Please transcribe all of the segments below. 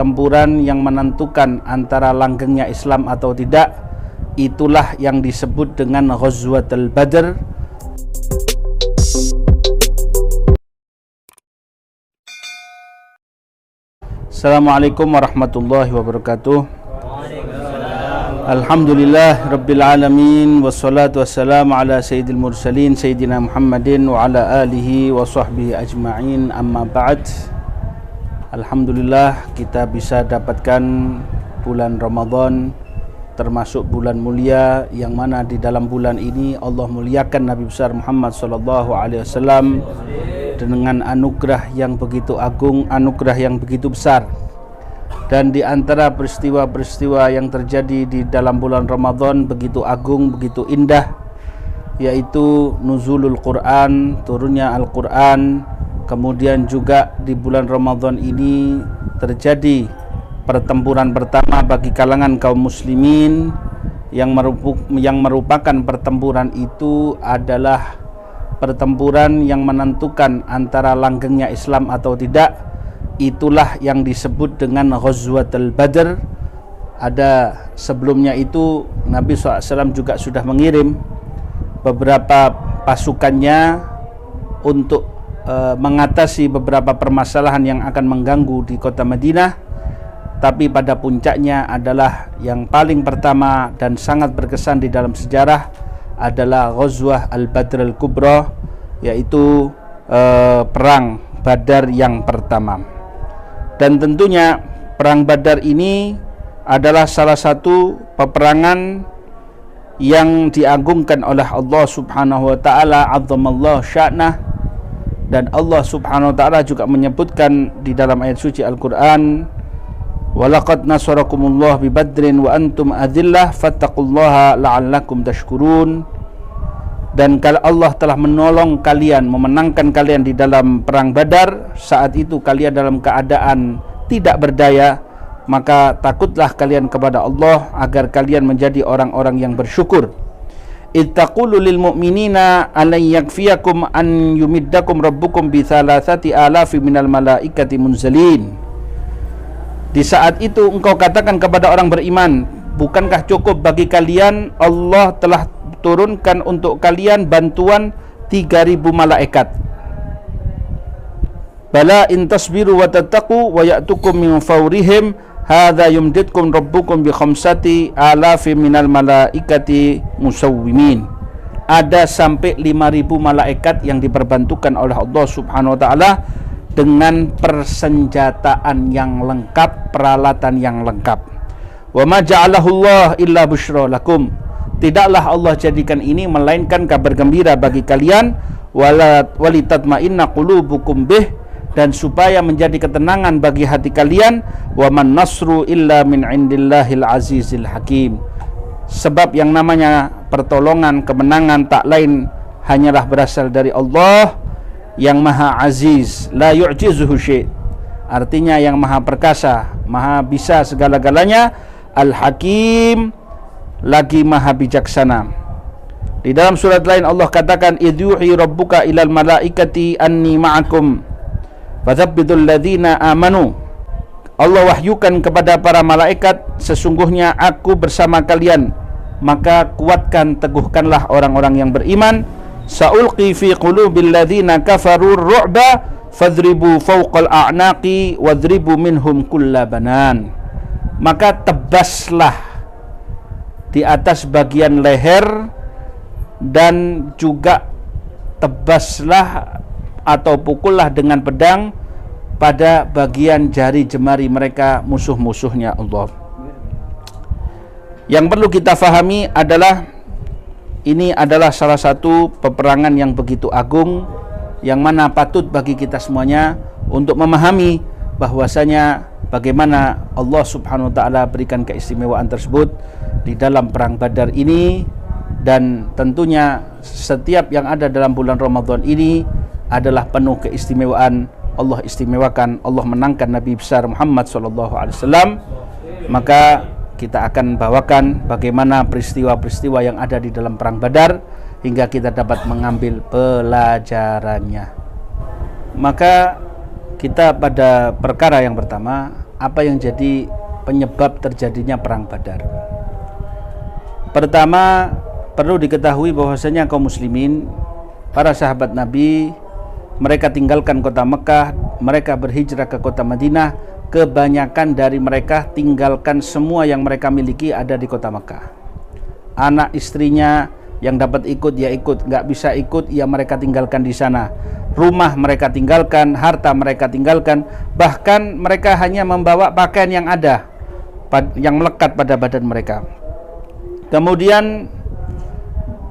Pertempuran yang menentukan antara langgengnya Islam atau tidak, itulah yang disebut dengan Ghazwatul Badr. Assalamualaikum warahmatullahi wabarakatuh. Alhamdulillah Rabbil Alamin, wassalatu wassalamu ala sayyidil mursalin Sayyidina Muhammadin wa ala alihi wa sahbihi ajma'in, amma ba'd. Alhamdulillah kita bisa dapatkan bulan Ramadan, termasuk bulan mulia, yang mana di dalam bulan ini Allah muliakan Nabi besar Muhammad SAW dengan anugerah yang begitu agung, anugerah yang begitu besar. Dan di antara peristiwa-peristiwa yang terjadi di dalam bulan Ramadan begitu agung, begitu indah, yaitu nuzulul Quran, turunnya Al-Quran. Kemudian juga di bulan Ramadan ini terjadi pertempuran pertama bagi kalangan kaum muslimin, yang merupakan pertempuran itu adalah pertempuran yang menentukan antara langgengnya Islam atau tidak. Itulah yang disebut dengan Ghazwatul Badr. Ada sebelumnya itu Nabi SAW juga sudah mengirim beberapa pasukannya untuk mengatasi beberapa permasalahan yang akan mengganggu di kota Madinah. Tapi pada puncaknya adalah yang paling pertama dan sangat berkesan di dalam sejarah adalah Ghazwah Al-Badr Al-Kubra, yaitu perang Badar yang pertama. Dan tentunya perang Badar ini adalah salah satu peperangan yang diagungkan oleh Allah Subhanahu wa taala, azzamallahu sya'nah. Dan Allah Subhanahu wa taala juga menyebutkan di dalam ayat suci Al-Qur'an, walaqad nasarakumullah bi badrin wa antum adillah fattaqullaha la'allakum tashkurun. Dan kalau Allah telah menolong kalian, memenangkan kalian di dalam perang Badar, saat itu kalian dalam keadaan tidak berdaya, maka takutlah kalian kepada Allah agar kalian menjadi orang-orang yang bersyukur. Ittaqulu lil mu'minina alay yakfiyakum an yumiddakum rabbukum bi thalathati alafi minal malaikati munzalin. Di saat itu engkau katakan kepada orang beriman, bukankah cukup bagi kalian Allah telah turunkan untuk kalian bantuan 3.000 malaikat. Bala in tasbiru wa tattaqu wa ya'tukum min fawrihim hadza yumditkum rabbukum bi khamsati alafi minal malaikati musawwimin. Ada sampai 5.000 malaikat yang diperbantukan oleh Allah Subhanahu wa taala dengan persenjataan yang lengkap, peralatan yang lengkap. Wa ma ja'alahu Allah illa busyra lakum. Tidaklah Allah jadikan ini melainkan kabar gembira bagi kalian, walitatma'inna qulubukum bih, dan supaya menjadi ketenangan bagi hati kalian. Wa man nasru illa min indillahil azizil hakim. Sebab yang namanya pertolongan, kemenangan tak lain hanyalah berasal dari Allah yang maha aziz, la yu'jizuhu syai', artinya yang maha perkasa, maha bisa segala-galanya, al-hakim, lagi maha bijaksana. Di dalam surat lain Allah katakan, idyuhi rabbuka ilal malaikati anni ma'akum fathabbitul ladzina amanu. Allah wahyukan kepada para malaikat, sesungguhnya aku bersama kalian, maka kuatkan, teguhkanlah orang-orang yang beriman. Sa'ulqi fi qulubil ladzina kafaru ru'ba fadribu fawqal a'naqi wadribu minhum kulla banan. Maka tebaslah di atas bagian leher dan juga tebaslah atau pukullah dengan pedang pada bagian jari jemari mereka, musuh-musuhnya Allah. Yang perlu kita fahami adalah ini adalah salah satu peperangan yang begitu agung, yang mana patut bagi kita semuanya untuk memahami bahwasanya bagaimana Allah Subhanahu wa taala berikan keistimewaan tersebut di dalam perang Badar ini. Dan tentunya setiap yang ada dalam bulan Ramadan ini adalah penuh keistimewaan. Allah istimewakan, Allah menangkan Nabi besar Muhammad SAW. Maka kita akan bawakan bagaimana peristiwa-peristiwa yang ada di dalam perang Badar hingga kita dapat mengambil pelajarannya. Maka kita pada perkara yang pertama apa yang jadi penyebab terjadinya perang Badar. Pertama, perlu diketahui bahwasanya kaum muslimin, para sahabat Nabi, mereka tinggalkan kota Mekah, mereka berhijrah ke kota Madinah. Kebanyakan dari mereka tinggalkan semua yang mereka miliki ada di kota Mekah. Anak istrinya yang dapat ikut ya ikut, nggak bisa ikut ya mereka tinggalkan di sana. Rumah mereka tinggalkan, harta mereka tinggalkan, bahkan mereka hanya membawa pakaian yang ada, yang melekat pada badan mereka. Kemudian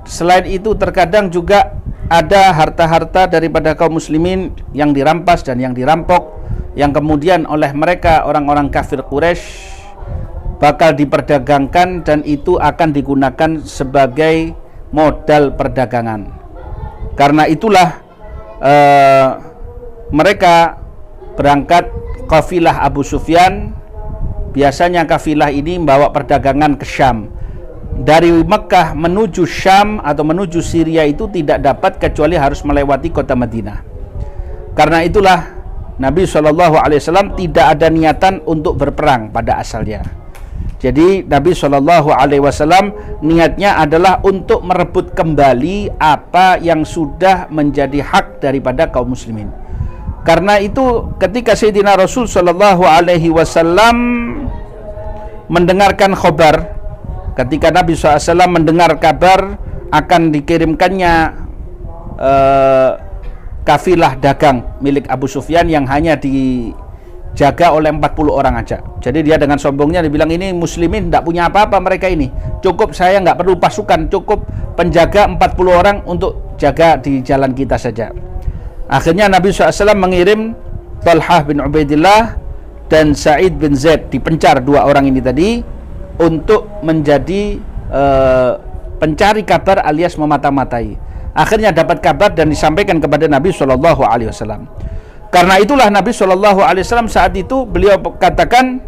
selain itu terkadang juga ada harta-harta daripada kaum muslimin yang dirampas dan yang dirampok, yang kemudian oleh mereka orang-orang kafir Quraisy bakal diperdagangkan dan itu akan digunakan sebagai modal perdagangan. Karena itulah mereka berangkat kafilah Abu Sufyan. Biasanya kafilah ini membawa perdagangan ke Syam. Dari Mekah menuju Syam atau menuju Syria itu tidak dapat kecuali harus melewati kota Madinah. Karena itulah Nabi SAW tidak ada niatan untuk berperang pada asalnya. Jadi Nabi SAW niatnya adalah untuk merebut kembali apa yang sudah menjadi hak daripada kaum muslimin. Karena itu ketika Sayyidina Rasul SAW mendengarkan khabar, ketika Nabi SAW mendengar kabar akan dikirimkannya kafilah dagang milik Abu Sufyan yang hanya dijaga oleh 40 orang aja. Jadi dia dengan sombongnya dibilang, ini muslimin tidak punya apa-apa mereka ini, cukup saya nggak perlu pasukan, cukup penjaga 40 orang untuk jaga di jalan kita saja. Akhirnya Nabi SAW mengirim Talhah bin Ubaidillah dan Sa'id bin Zaid, dipencar dua orang ini tadi untuk menjadi pencari kabar alias memata-matai. Akhirnya dapat kabar dan disampaikan kepada Nabi SAW. Karena itulah Nabi SAW saat itu beliau katakan,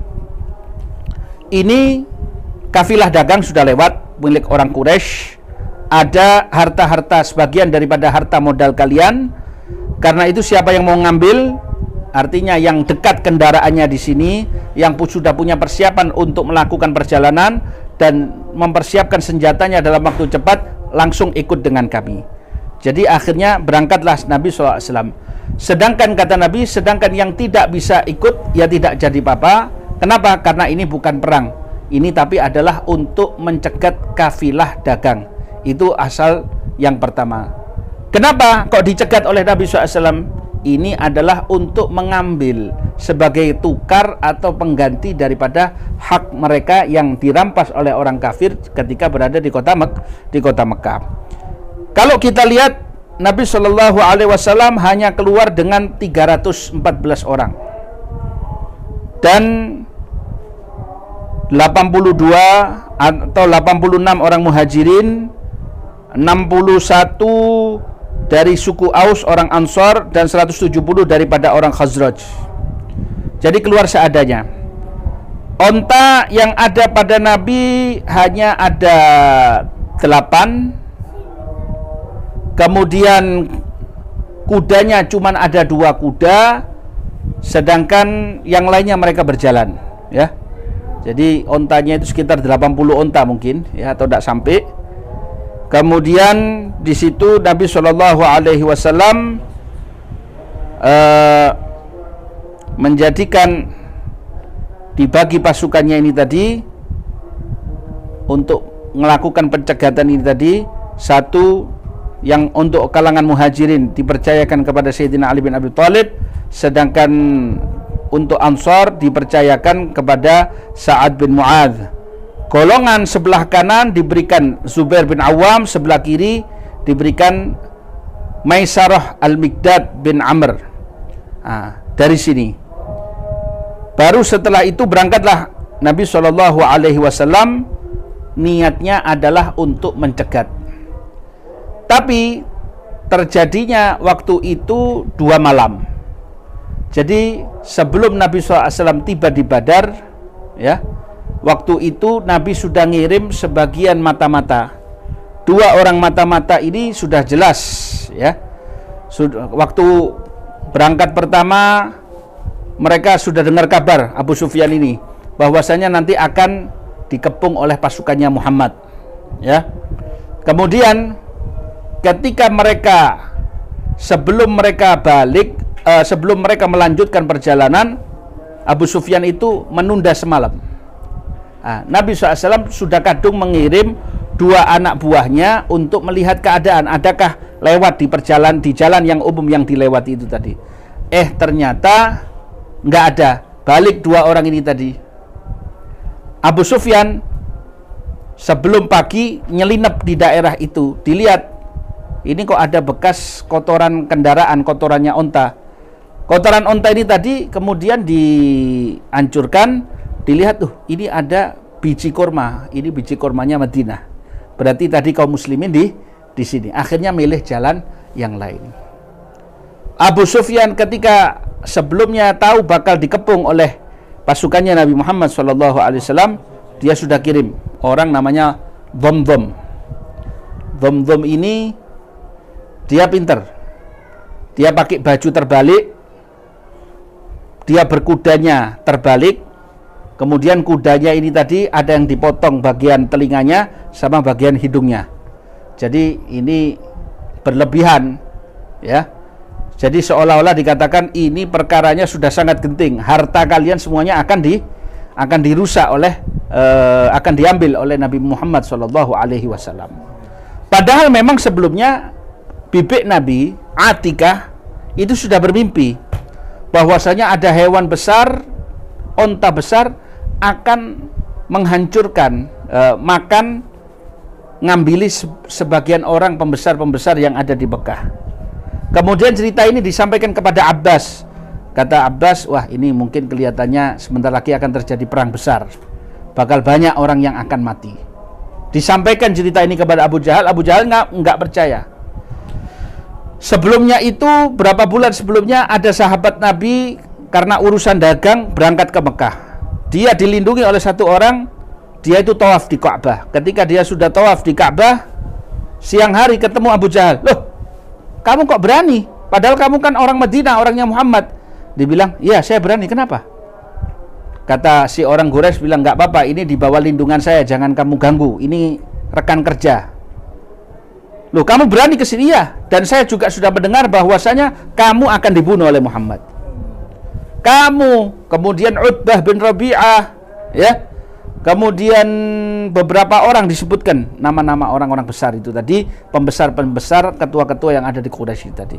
ini kafilah dagang sudah lewat milik orang Quraisy, ada harta-harta sebagian daripada harta modal kalian. Karena itu siapa yang mau ngambil, artinya yang dekat kendaraannya di sini, yang sudah punya persiapan untuk melakukan perjalanan dan mempersiapkan senjatanya dalam waktu cepat, langsung ikut dengan kami. Jadi akhirnya berangkatlah Nabi SAW. Sedangkan kata Nabi, sedangkan yang tidak bisa ikut ya tidak jadi apa-apa. Kenapa? Karena ini bukan perang. Ini tapi adalah untuk mencegat kafilah dagang. Itu asal yang pertama. Kenapa kok dicegat oleh Nabi SAW? Ini adalah untuk mengambil sebagai tukar atau pengganti daripada hak mereka yang dirampas oleh orang kafir ketika berada di kota Mekah. Kalau kita lihat, Nabi SAW hanya keluar dengan 314 orang dan 82 atau 86 orang muhajirin, 61 dari suku Aus orang Ansor, dan 170 daripada orang Khazraj. Jadi keluar seadanya. Onta yang ada pada Nabi hanya ada 8. Kemudian kudanya cuma ada 2 kuda, sedangkan yang lainnya mereka berjalan, ya. Jadi ontanya itu sekitar 80 onta mungkin, ya, atau tidak sampai. Kemudian di situ Nabi SAW menjadikan, dibagi pasukannya ini tadi untuk melakukan pencegatan ini tadi. Satu yang untuk kalangan muhajirin dipercayakan kepada Sayyidina Ali bin Abi Thalib, sedangkan untuk Ansar dipercayakan kepada Sa'ad bin Mu'adz. Golongan sebelah kanan diberikan Zubair bin Awam, sebelah kiri diberikan Maisarah Al-Miqdad bin Amr. Dari sini baru setelah itu berangkatlah Nabi SAW. Niatnya adalah untuk mencegat. Tapi terjadinya waktu itu 2 malam. Jadi sebelum Nabi SAW tiba di Badar, ya, waktu itu Nabi sudah ngirim sebagian mata-mata. 2 orang mata-mata ini sudah jelas, ya. Waktu berangkat pertama mereka sudah dengar kabar Abu Sufyan ini bahwasanya nanti akan dikepung oleh pasukannya Muhammad, ya. Kemudian ketika mereka sebelum mereka melanjutkan perjalanan, Abu Sufyan itu menunda semalam. Nabi SAW sudah kadung mengirim 2 anak buahnya untuk melihat keadaan adakah lewat di jalan yang umum yang dilewati itu tadi. Ternyata nggak ada, balik 2 orang ini tadi. Abu Sufyan sebelum pagi nyelinap di daerah itu, dilihat ini kok ada bekas kotoran kendaraan, kotorannya onta. Kotoran onta ini tadi kemudian dihancurkan, dilihat ini ada biji kurma, ini biji kurmanya Madinah. Berarti tadi kaum muslimin di sini. Akhirnya milih jalan yang lain. Abu Sufyan ketika sebelumnya tahu bakal dikepung oleh pasukannya Nabi Muhammad SAW, dia sudah kirim orang namanya Dhamdham. Dhamdham ini dia pinter. Dia pakai baju terbalik, dia berkudanya terbalik. Kemudian kudanya ini tadi ada yang dipotong bagian telinganya sama bagian hidungnya. Jadi ini berlebihan, ya. Jadi seolah-olah dikatakan ini perkaranya sudah sangat genting. Harta kalian semuanya akan dirusak akan diambil oleh Nabi Muhammad SAW. Padahal memang sebelumnya bibik Nabi Atikah itu sudah bermimpi bahwasanya ada hewan besar, onta besar akan menghancurkan, ngambili sebagian orang pembesar-pembesar yang ada di Mekah. Kemudian cerita ini disampaikan kepada Abbas. Kata Abbas, wah ini mungkin kelihatannya sebentar lagi akan terjadi perang besar. Bakal banyak orang yang akan mati. Disampaikan cerita ini kepada Abu Jahal. Abu Jahal nggak percaya. Sebelumnya itu, berapa bulan sebelumnya ada sahabat Nabi karena urusan dagang berangkat ke Mekah. Dia dilindungi oleh satu orang, dia itu tawaf di Ka'bah. Ketika dia sudah tawaf di Ka'bah, siang hari ketemu Abu Jahal. Loh, kamu kok berani? Padahal kamu kan orang Madinah, orangnya Muhammad. Dibilang, iya saya berani, kenapa? Kata si orang Quraisy bilang, nggak apa-apa, ini di bawah lindungan saya, jangan kamu ganggu, ini rekan kerja. Loh, kamu berani ke sini? Ya, dan saya juga sudah mendengar bahwasanya kamu akan dibunuh oleh Muhammad. Kamu, kemudian Utbah bin Rabi'ah, ya, kemudian beberapa orang disebutkan nama-nama orang-orang besar itu tadi, pembesar-pembesar, ketua-ketua yang ada di Quraisy tadi.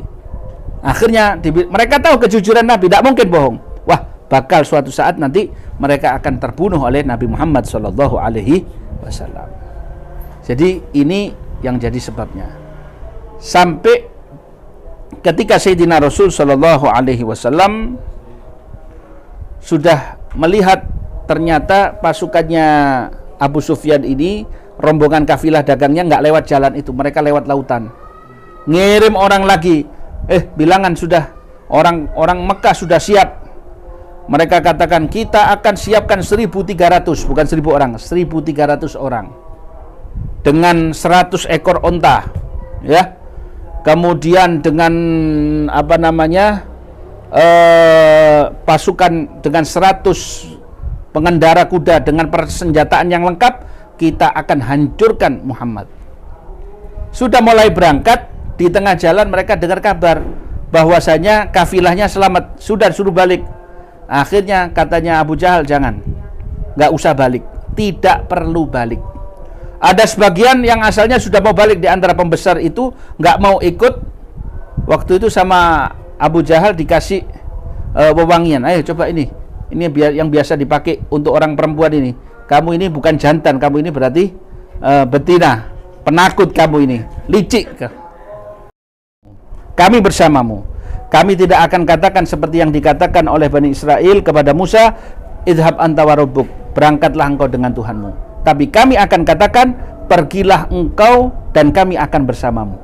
Akhirnya mereka tahu kejujuran Nabi, tidak mungkin bohong. Wah, bakal suatu saat nanti mereka akan terbunuh oleh Nabi Muhammad SAW. Jadi ini yang jadi sebabnya. Sampai ketika Sayyidina Rasul SAW sudah melihat ternyata pasukannya Abu Sufyan ini, rombongan kafilah dagangnya nggak lewat jalan itu, mereka lewat lautan. Ngirim orang lagi, bilangan sudah, orang Mekah sudah siap. Mereka katakan kita akan siapkan 1.300, bukan 1.000 orang, 1.300 orang dengan 100 ekor onta, ya. Kemudian dengan pasukan dengan 100 pengendara kuda dengan persenjataan yang lengkap, kita akan hancurkan Muhammad. Sudah mulai berangkat, di tengah jalan mereka dengar kabar bahwasanya kafilahnya selamat, sudah suruh balik. Akhirnya katanya Abu Jahal, jangan, nggak usah balik, tidak perlu balik. Ada sebagian yang asalnya sudah mau balik di antara pembesar itu, nggak mau ikut. Waktu itu sama Abu Jahal dikasih wewangian, ayo coba ini yang biasa dipakai untuk orang perempuan ini. Kamu ini bukan jantan, kamu ini berarti betina, penakut kamu ini, licik. Kami bersamamu. Kami tidak akan katakan seperti yang dikatakan oleh Bani Israel kepada Musa, idhab anta wa rabbuk, berangkatlah engkau dengan Tuhanmu. Tapi kami akan katakan, pergilah engkau dan kami akan bersamamu.